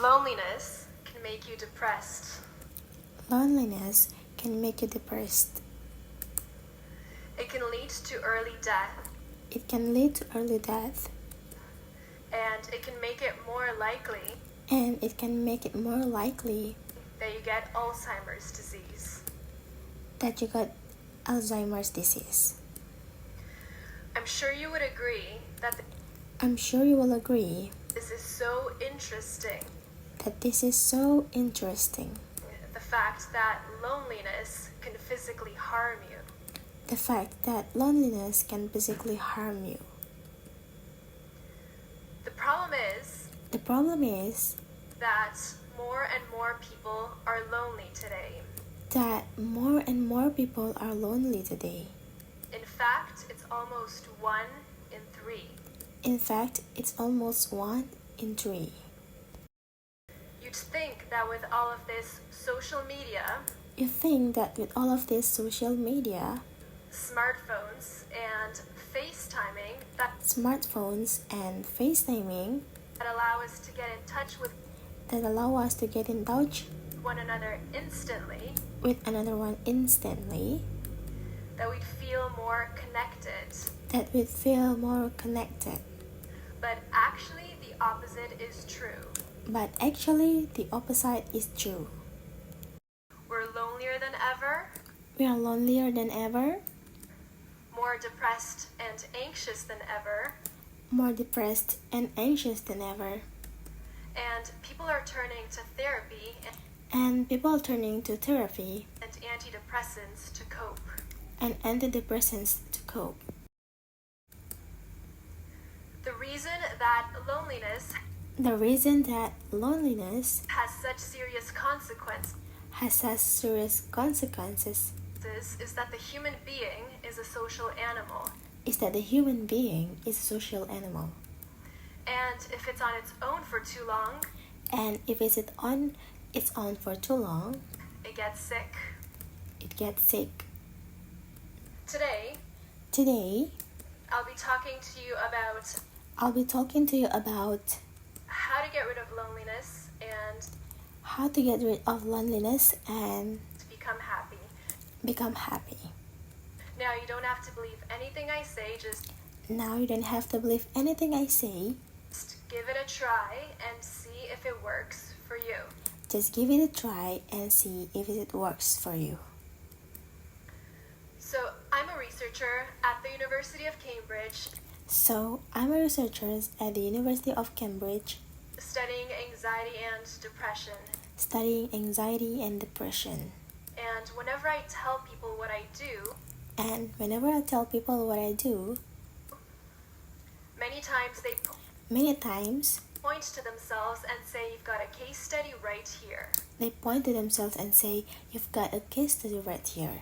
Loneliness can make you depressed. Loneliness can make you depressed. It can lead to early death, It can lead to early death, and it can make it more likely and it can make it more likely that you get Alzheimer's disease. that you got Alzheimer's disease. I'm sure you would agree that I'm sure you will agree this is so interesting. that this is so interesting. The fact that loneliness can physically harm you. The fact that loneliness can physically harm you. The problem is that more and more people are lonely today. That more and more people are lonely today. In fact, it's almost 1 in 3. In fact, it's almost 1 in 3. You'd think that with all of this social media, You think that with all of this social media, smartphones, and FaceTiming that smartphones and FaceTiming allow us to get in touch with that allow us to get in touch one another instantly, with another one instantly, that we'd feel more connected. that we'd feel more connected. But actually, the opposite is true. But actually, the opposite is true. We're lonelier than ever, We are lonelier than ever, more depressed and anxious than ever, more depressed and anxious than ever, and people are turning to therapy and people are turning to therapy and antidepressants to cope. and antidepressants to cope. The reason that loneliness The reason that loneliness has such serious consequences has such serious consequences is that the human being is a social animal. is that the human being is a social animal. And if it's on its own for too long, And if it's on its own for too long, it gets sick. it gets sick. Today, Today, I'll be talking to you about how to get rid of loneliness and how to get rid of loneliness and to become happy. become happy. Now, you don't have to believe anything I say, just Now you don't have to believe anything I say. give it a try and see if it works for you. Just give it a try and see if it works for you. So, I'm a researcher at the University of Cambridge, So, I'm a researcher at the University of Cambridge studying anxiety and depression. studying anxiety and depression. And whenever I tell people what I do, And whenever I tell people what I do, many times they many times point to themselves and say, "You've got a case study right here." they point to themselves and say, "You've got a case study right here."